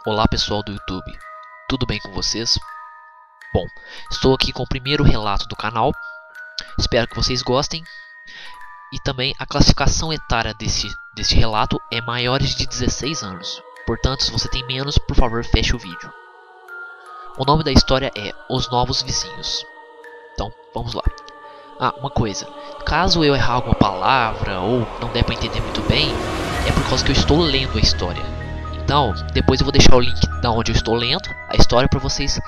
Olá pessoal do YouTube, tudo bem com vocês? Bom, estou aqui com o primeiro relato do canal, espero que vocês gostem. E também a classificação etária deste relato é maiores de 16 anos, portanto se você tem menos, por favor feche o vídeo. O nome da história é Os Novos Vizinhos. Então, vamos lá. Uma coisa, caso eu errar alguma palavra ou não der para entender muito bem, é por causa que eu estou lendo a história. Então, depois eu vou deixar o link da onde eu estou lendo a história para vocês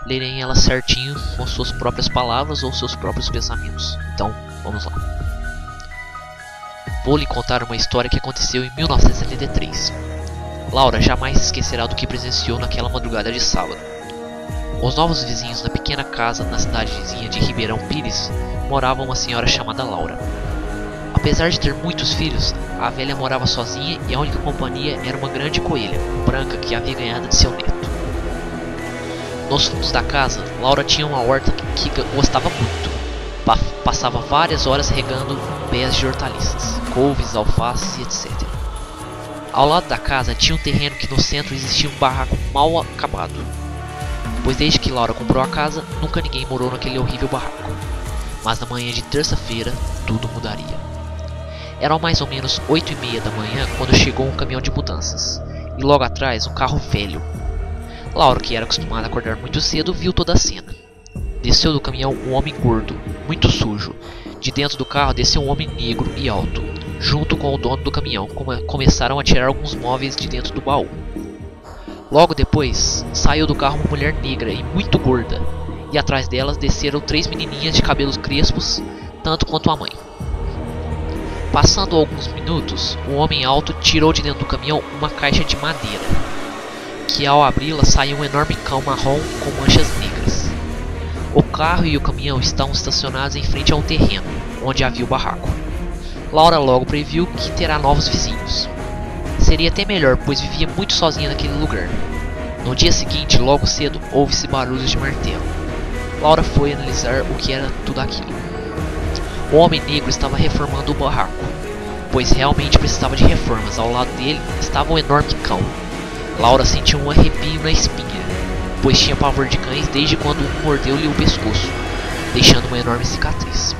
lerem ela certinho com suas próprias palavras ou seus próprios pensamentos. Então, vamos lá. Vou lhe contar uma história que aconteceu em 1973. Laura jamais esquecerá do que presenciou naquela madrugada de sábado. Os novos vizinhos da pequena casa na cidadezinha de Ribeirão Pires morava uma senhora chamada Laura. Apesar de ter muitos filhos, a velha morava sozinha e a única companhia era uma grande coelha, branca, que havia ganhado de seu neto. Nos fundos da casa, Laura tinha uma horta que gostava muito. Passava várias horas regando pés de hortaliças, couves, alfaces e etc. Ao lado da casa tinha um terreno que no centro existia um barraco mal acabado, pois desde que Laura comprou a casa, nunca ninguém morou naquele horrível barraco. Mas na manhã de terça-feira, tudo mudaria. Eram mais ou menos 8h30 da manhã quando chegou um caminhão de mudanças, e logo atrás um carro velho. Laura, que era acostumada a acordar muito cedo, viu toda a cena. Desceu do caminhão um homem gordo, muito sujo. De dentro do carro desceu um homem negro e alto. Junto com o dono do caminhão, começaram a tirar alguns móveis de dentro do baú. Logo depois, saiu do carro uma mulher negra e muito gorda, e atrás delas desceram 3 menininhas de cabelos crespos, tanto quanto a mãe. Passando alguns minutos, o homem alto tirou de dentro do caminhão uma caixa de madeira, que ao abri-la saiu um enorme cão marrom com manchas negras. O carro e o caminhão estavam estacionados em frente a um terreno, onde havia o barraco. Laura logo previu que terá novos vizinhos. Seria até melhor, pois vivia muito sozinha naquele lugar. No dia seguinte, logo cedo, ouve-se barulhos de martelo. Laura foi analisar o que era tudo aquilo. O homem negro estava reformando o barraco, pois realmente precisava de reformas. Ao lado dele estava um enorme cão. Laura sentiu um arrepio na espinha, pois tinha pavor de cães desde quando um mordeu-lhe o pescoço, deixando uma enorme cicatriz.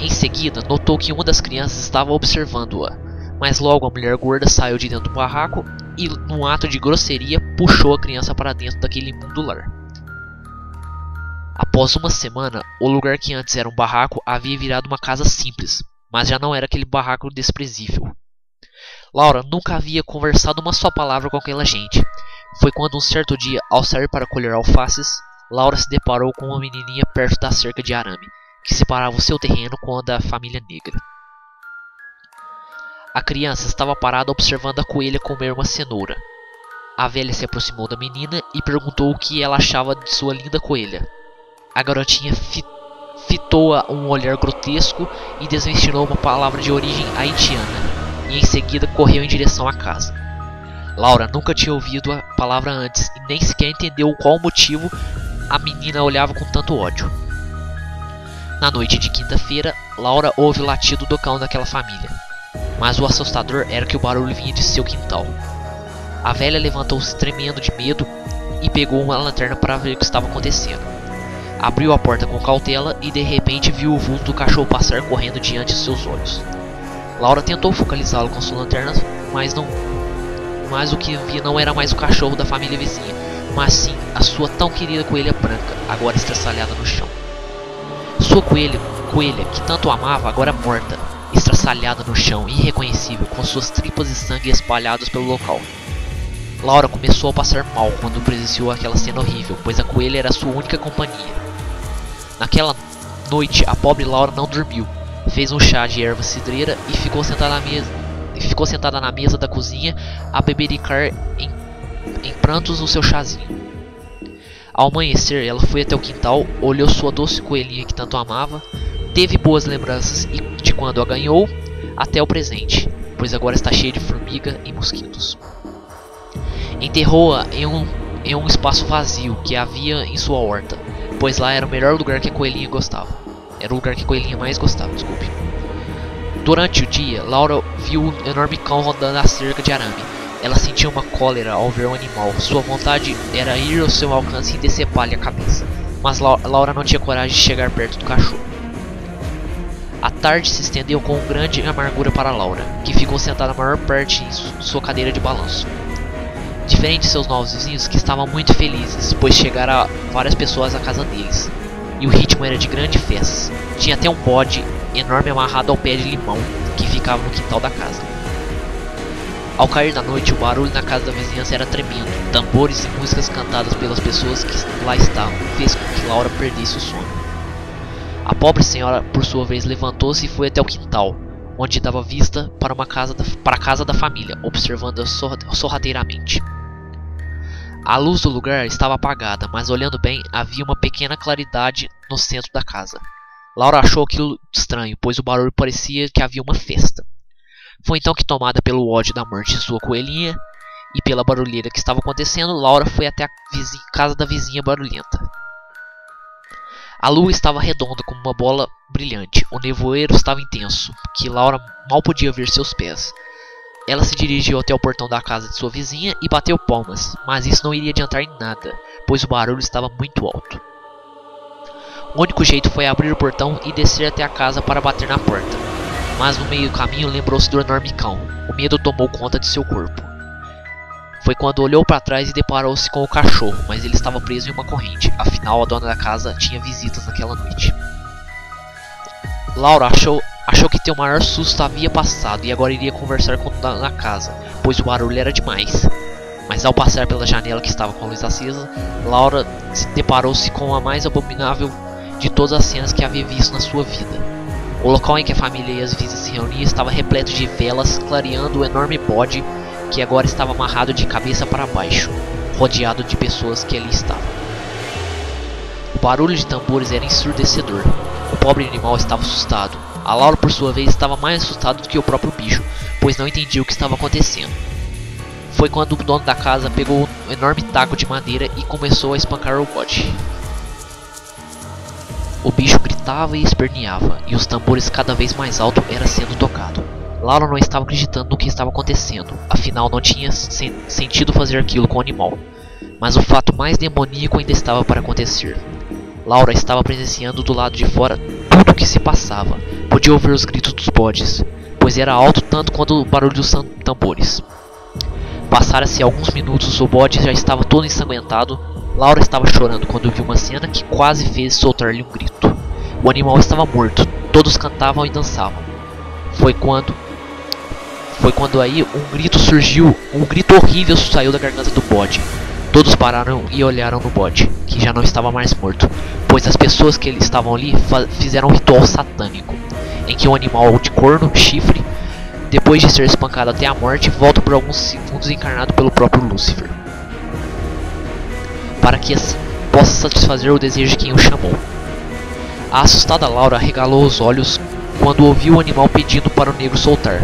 Em seguida, notou que uma das crianças estava observando-a, mas logo a mulher gorda saiu de dentro do barraco e, num ato de grosseria, puxou a criança para dentro daquele imundo lar. Após uma semana, o lugar que antes era um barraco havia virado uma casa simples, mas já não era aquele barraco desprezível. Laura nunca havia conversado uma só palavra com aquela gente. Foi quando um certo dia, ao sair para colher alfaces, Laura se deparou com uma menininha perto da cerca de arame, que separava o seu terreno com a da família negra. A criança estava parada observando a coelha comer uma cenoura. A velha se aproximou da menina e perguntou o que ela achava de sua linda coelha. A garotinha fitou-a um olhar grotesco e desvencilhou uma palavra de origem haitiana, e em seguida correu em direção à casa. Laura nunca tinha ouvido a palavra antes e nem sequer entendeu qual motivo a menina olhava com tanto ódio. Na noite de quinta-feira, Laura ouve o latido do cão daquela família, mas o assustador era que o barulho vinha de seu quintal. A velha levantou-se tremendo de medo e pegou uma lanterna para ver o que estava acontecendo. Abriu a porta com cautela e de repente viu o vulto do cachorro passar correndo diante de seus olhos. Laura tentou focalizá-lo com sua lanterna, mas o que via não era mais o cachorro da família vizinha, mas sim a sua tão querida coelha branca, agora estraçalhada no chão. Sua coelha que tanto amava, agora morta, estraçalhada no chão, irreconhecível, com suas tripas e sangue espalhados pelo local. Laura começou a passar mal quando presenciou aquela cena horrível, pois a coelha era sua única companhia. Naquela noite, a pobre Laura não dormiu. Fez um chá de erva cidreira e ficou sentada na mesa da cozinha a bebericar em prantos o seu chazinho. Ao amanhecer, ela foi até o quintal, olhou sua doce coelhinha que tanto amava, teve boas lembranças de quando a ganhou até o presente, pois agora está cheia de formiga e mosquitos. Enterrou-a em um espaço vazio que havia em sua horta, pois lá era o melhor lugar que a coelhinha gostava. Era o lugar que a coelhinha mais gostava, desculpe. Durante o dia, Laura viu um enorme cão rodando a cerca de arame. Ela sentia uma cólera ao ver o animal. Sua vontade era ir ao seu alcance e decepar-lhe a cabeça. Mas Laura não tinha coragem de chegar perto do cachorro. A tarde se estendeu com grande amargura para Laura, que ficou sentada a maior parte em sua cadeira de balanço. Diferente de seus novos vizinhos, que estavam muito felizes, pois chegaram várias pessoas à casa deles. E o ritmo era de grande festa. Tinha até um bode enorme amarrado ao pé de limão, que ficava no quintal da casa. Ao cair da noite, o barulho na casa da vizinhança era tremendo. Tambores e músicas cantadas pelas pessoas que lá estavam fez com que Laura perdesse o sono. A pobre senhora, por sua vez, levantou-se e foi até o quintal, onde dava vista para a casa da família, observando-a sorrateiramente. A luz do lugar estava apagada, mas olhando bem, havia uma pequena claridade no centro da casa. Laura achou aquilo estranho, pois o barulho parecia que havia uma festa. Foi então que, tomada pelo ódio da morte de sua coelhinha e pela barulheira que estava acontecendo, Laura foi até a casa da vizinha barulhenta. A lua estava redonda como uma bola brilhante, o nevoeiro estava intenso, que Laura mal podia ver seus pés. Ela se dirigiu até o portão da casa de sua vizinha e bateu palmas, mas isso não iria adiantar em nada, pois o barulho estava muito alto. O único jeito foi abrir o portão e descer até a casa para bater na porta. Mas no meio do caminho lembrou-se do enorme cão. O medo tomou conta de seu corpo. Foi quando olhou para trás e deparou-se com o cachorro, mas ele estava preso em uma corrente. Afinal, a dona da casa tinha visitas naquela noite. Laura achou que teu maior susto havia passado e agora iria conversar com o dono da casa, pois o barulho era demais. Mas ao passar pela janela que estava com a luz acesa, Laura deparou-se com a mais abominável de todas as cenas que havia visto na sua vida. O local em que a família e as visitas se reuniam estava repleto de velas, clareando o enorme bode que agora estava amarrado de cabeça para baixo, rodeado de pessoas que ali estavam. O barulho de tambores era ensurdecedor. O pobre animal estava assustado. A Laura, por sua vez, estava mais assustada do que o próprio bicho, pois não entendia o que estava acontecendo. Foi quando o dono da casa pegou um enorme taco de madeira e começou a espancar o bode. O bicho gritava e esperneava, e os tambores cada vez mais alto era sendo tocado. Laura não estava acreditando no que estava acontecendo, afinal não tinha sentido fazer aquilo com o animal. Mas o fato mais demoníaco ainda estava para acontecer. Laura estava presenciando do lado de fora tudo o que se passava. Podia ouvir os gritos dos bodes, pois era alto tanto quanto o barulho dos tambores. Passaram-se alguns minutos, o bode já estava todo ensanguentado. Laura estava chorando quando viu uma cena que quase fez soltar-lhe um grito. O animal estava morto, todos cantavam e dançavam. Foi quando aí um grito surgiu, um grito horrível saiu da garganta do bode. Todos pararam e olharam no bode, que já não estava mais morto, pois as pessoas que estavam ali fizeram um ritual satânico, em que um animal de corno, chifre, depois de ser espancado até a morte, volta por alguns segundos encarnado pelo próprio Lúcifer, para que assim possa satisfazer o desejo de quem o chamou. A assustada Laura arregalou os olhos quando ouviu o animal pedindo para o negro soltar,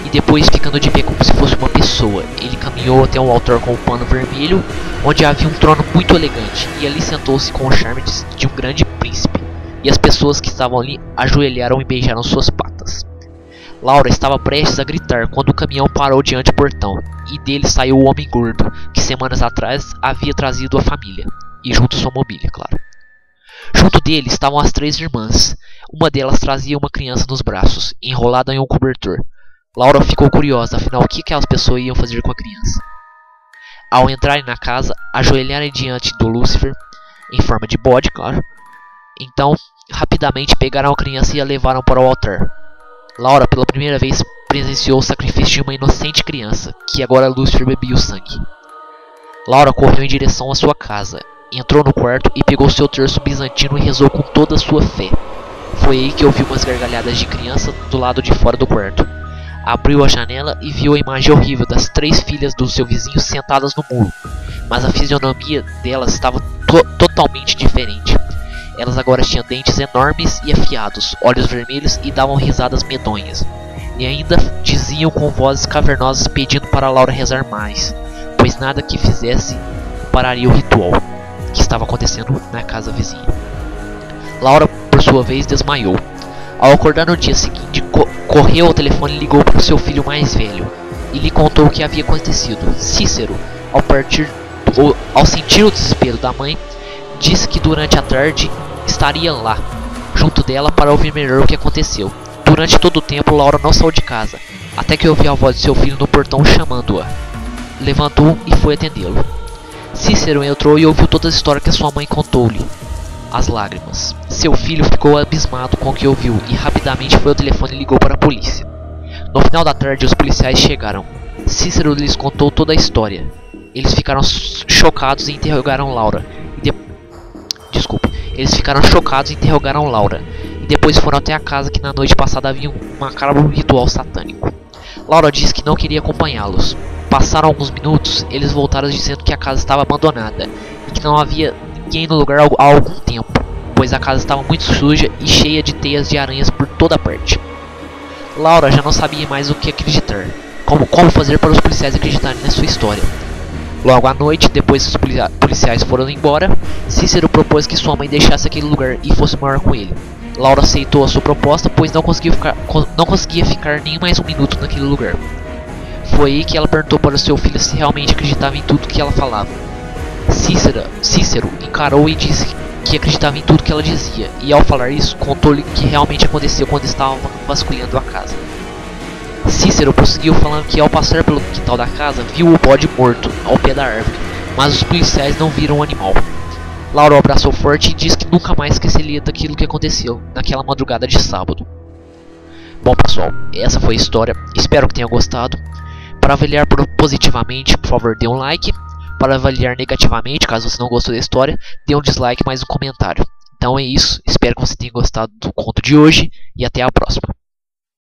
e depois ficando de pé como se fosse uma pessoa. Ele caminhou até um altar com um pano vermelho, onde havia um trono muito elegante, e ali sentou-se com o charme de um grande príncipe, e as pessoas que estavam ali ajoelharam e beijaram suas patas. Laura estava prestes a gritar quando o caminhão parou diante do portão, e dele saiu o homem gordo, que semanas atrás havia trazido a família, e junto sua mobília, claro. Junto dele estavam as 3 irmãs. Uma delas trazia uma criança nos braços, enrolada em um cobertor. Laura ficou curiosa, afinal o que aquelas pessoas iam fazer com a criança. Ao entrarem na casa, ajoelharam diante do Lúcifer, em forma de bode, claro. Então, rapidamente pegaram a criança e a levaram para o altar. Laura, pela primeira vez, presenciou o sacrifício de uma inocente criança, que agora Lúcifer bebia o sangue. Laura correu em direção à sua casa, entrou no quarto e pegou seu terço bizantino e rezou com toda a sua fé. Foi aí que ouviu umas gargalhadas de criança do lado de fora do quarto. Abriu a janela e viu a imagem horrível das 3 filhas do seu vizinho sentadas no muro, mas a fisionomia delas estava totalmente diferente. Elas agora tinham dentes enormes e afiados, olhos vermelhos e davam risadas medonhas. E ainda diziam com vozes cavernosas pedindo para Laura rezar mais, pois nada que fizesse pararia o ritual que estava acontecendo na casa vizinha. Laura, por sua vez, desmaiou. Ao acordar no dia seguinte, correu ao telefone e ligou para o seu filho mais velho. e lhe contou o que havia acontecido. Cícero, ao sentir o desespero da mãe, disse que durante a tarde estaria lá, junto dela, para ouvir melhor o que aconteceu. Durante todo o tempo, Laura não saiu de casa, até que ouviu a voz de seu filho no portão chamando-a. Levantou e foi atendê-lo. Cícero entrou e ouviu toda a história que a sua mãe contou-lhe. As lágrimas. Seu filho ficou abismado com o que ouviu e rapidamente foi ao telefone e ligou para a polícia. No final da tarde, os policiais chegaram. Cícero lhes contou toda a história. Eles ficaram chocados e interrogaram Laura. Eles ficaram chocados e interrogaram Laura. E depois foram até a casa que na noite passada havia um macabro ritual satânico. Laura disse que não queria acompanhá-los. Passaram alguns minutos, eles voltaram dizendo que a casa estava abandonada e que não havia ninguém no lugar há algum tempo, pois a casa estava muito suja e cheia de teias de aranhas por toda parte. Laura já não sabia mais o que acreditar, como fazer para os policiais acreditarem na sua história. Logo à noite, depois que os policiais foram embora, Cícero propôs que sua mãe deixasse aquele lugar e fosse morar com ele. Laura aceitou a sua proposta, pois não conseguia ficar nem mais um minuto naquele lugar. Foi aí que ela perguntou para o seu filho se realmente acreditava em tudo que ela falava. Cícero encarou e disse que acreditava em tudo que ela dizia, e ao falar isso, contou-lhe o que realmente aconteceu quando estavam vasculhando a casa. Cícero prosseguiu falando que ao passar pelo quintal da casa, viu o bode morto ao pé da árvore, mas os policiais não viram o animal. Laura o abraçou forte e disse que nunca mais esqueceria daquilo que aconteceu naquela madrugada de sábado. Bom pessoal, essa foi a história, espero que tenham gostado. Para avaliar positivamente, por favor dê um like. Para avaliar negativamente, caso você não gostou da história, dê um dislike mais um comentário. Então é isso, espero que você tenha gostado do conto de hoje e até a próxima.